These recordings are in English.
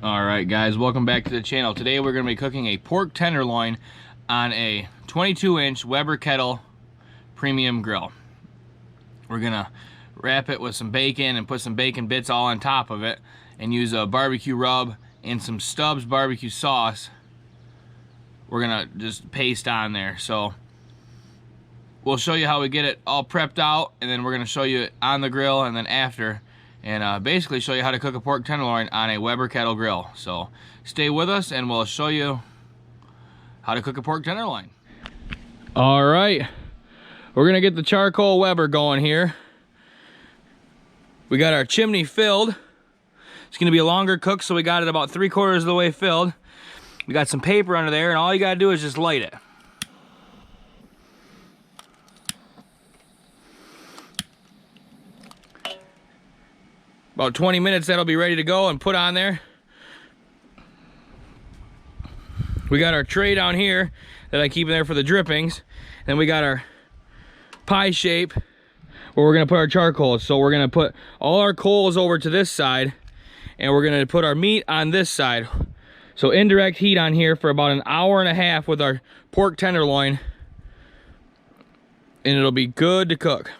Alright guys, welcome back to the channel. Today we're going to be cooking a pork tenderloin on a 22-inch Weber kettle premium grill. We're going to wrap it with some bacon and put some bacon bits all on top of it and use a barbecue rub and some Stubs barbecue sauce. We're going to just paste on there. So we'll show you how we get it all prepped out, and then we're going to show you it on the grill and then after. And basically show you how to cook a pork tenderloin on a Weber kettle grill. So stay with us and we'll show you how to cook a pork tenderloin. All right, we're gonna get the charcoal Weber going here. We got our chimney filled. It's gonna be a longer cook, so we got it about 3/4 of the way filled. We got some paper under there, and all you gotta do is just light it. About 20 minutes, that'll be ready to go and put on there. We got our tray down here that I keep in there for the drippings. Then we got our pie shape where we're gonna put our charcoal. So we're gonna put all our coals over to this side, and we're gonna put our meat on this side. So indirect heat on here for about an hour and a half with our pork tenderloin, and it'll be good to cook.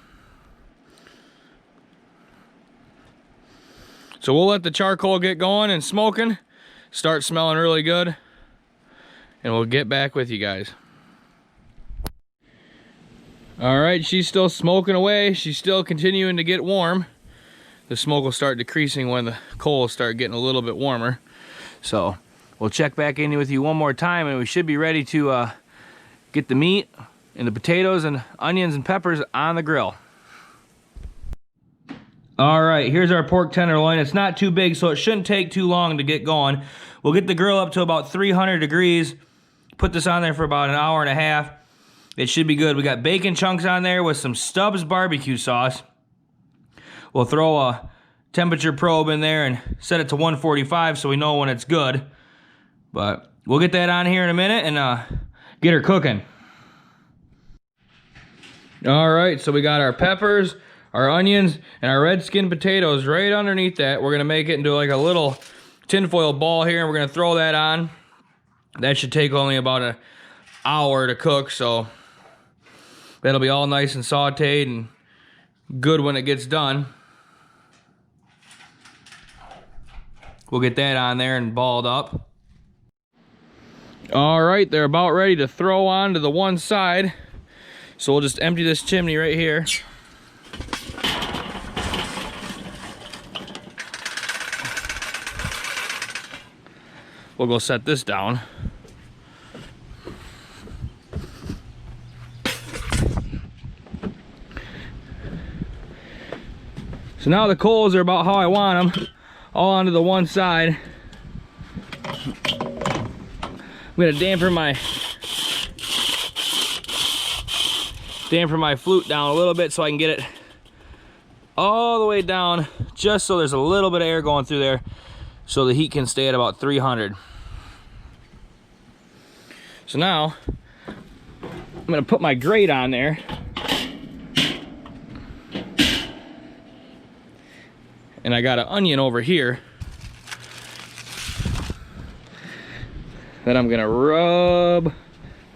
So we'll let the charcoal get going and smoking, start smelling really good, and we'll get back with you guys. All right, she's still smoking away. She's still continuing to get warm. The smoke will start decreasing when the coals start getting a little bit warmer. So we'll check back in with you one more time, and we should be ready to get the meat and the potatoes and onions and peppers on the grill. All right, here's our pork tenderloin. It's not too big, so it shouldn't take too long to get going. We'll get the grill up to about 300 degrees. Put this on there for about an hour and a half. It should be good. We got bacon chunks on there with some Stubs barbecue sauce. We'll throw a temperature probe in there and set it to 145 so we know when it's good. But we'll get that on here in a minute and get her cooking. All right, so we got our peppers, our onions, and our red skin potatoes right underneath that. We're gonna make it into like a little tinfoil ball here, and we're gonna throw that on. That should take only about an hour to cook, so that'll be all nice and sauteed and good when it gets done. We'll get that on there and balled up. All right, they're about ready to throw on to the one side. So we'll just empty this chimney right here. We'll go set this down. So now the coals are about how I want them, all onto the one side. I'm gonna dampen my flute down a little bit so I can get it all the way down, just so there's a little bit of air going through there, so the heat can stay at about 300. So now I'm gonna put my grate on there. And I got an onion over here that I'm gonna rub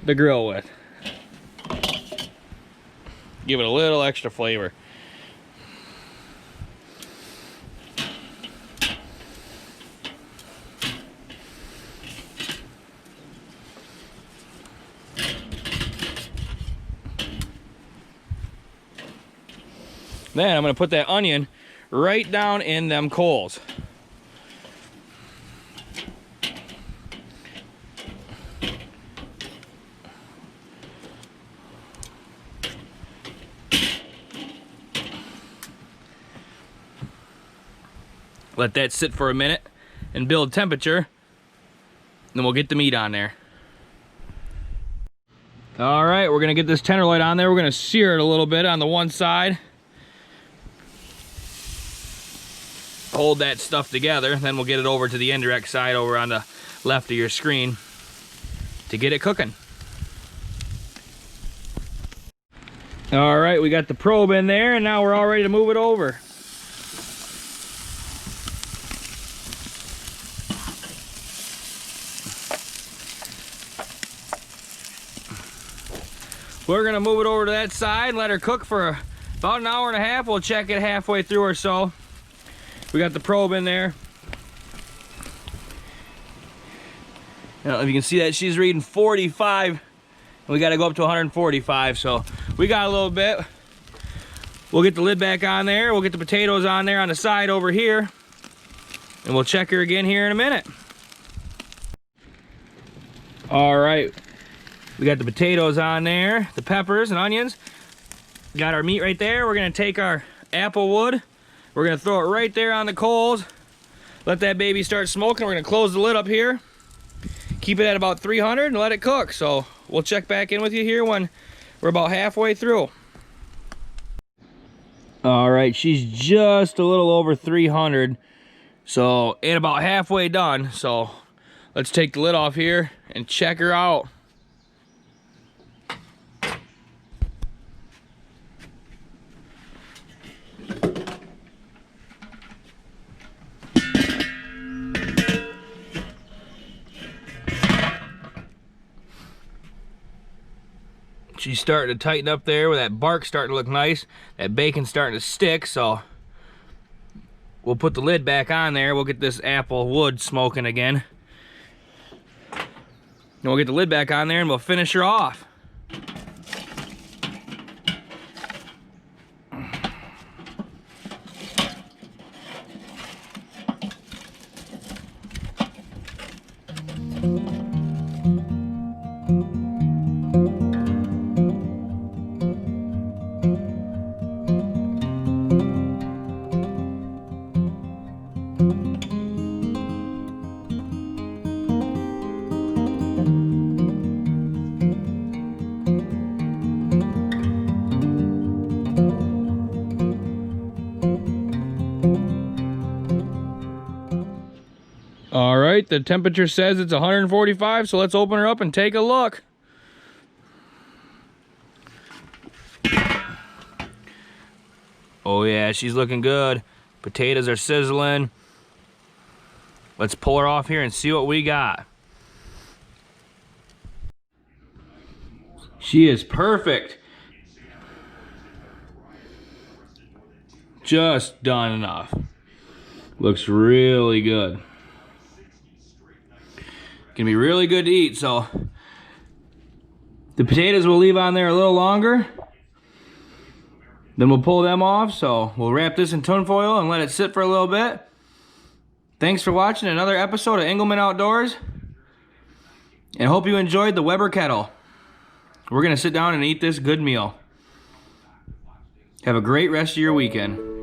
the grill with. Give it a little extra flavor. Then I'm gonna put that onion right down in them coals. Let that sit for a minute and build temperature. Then we'll get the meat on there. All right, we're gonna get this tenderloin on there. We're gonna sear it a little bit on the one side. Hold that stuff together, then we'll get it over to the indirect side over on the left of your screen to get it cooking. All right, we got the probe in there, and now we're all ready to move it over. We're gonna move it over to that side, let her cook for about an hour and a half. We'll check it halfway through or so. We got the probe in there. I don't know if you can see that she's reading 45. We got to go up to 145, so we got a little bit. We'll get the lid back on there. We'll get the potatoes on there on the side over here, and we'll check her again here in a minute. All right, we got the potatoes on there, the peppers and onions. Got our meat right there. We're gonna take our apple wood. We're gonna throw it right there on the coals. Let that baby start smoking. We're gonna close the lid up here. Keep it at about 300 and let it cook. So we'll check back in with you here when we're about halfway through. All right, she's just a little over 300. So and about halfway done. So let's take the lid off here and check her out. She's starting to tighten up there with that bark starting to look nice. That bacon's starting to stick, so we'll put the lid back on there. We'll get this apple wood smoking again. And we'll get the lid back on there and we'll finish her off. All right, the temperature says it's 145, so let's open her up and take a look. Oh yeah, she's looking good. Potatoes are sizzling. Let's pull her off here and see what we got. She is perfect. Just done enough. Looks really good. Gonna be really good to eat. So the potatoes we'll leave on there a little longer, then we'll pull them off. So we'll wrap this in tinfoil and let it sit for a little bit. Thanks for watching another episode of Engelman Outdoors, and hope you enjoyed the Weber kettle. We're gonna sit down and eat this good meal. Have a great rest of your weekend.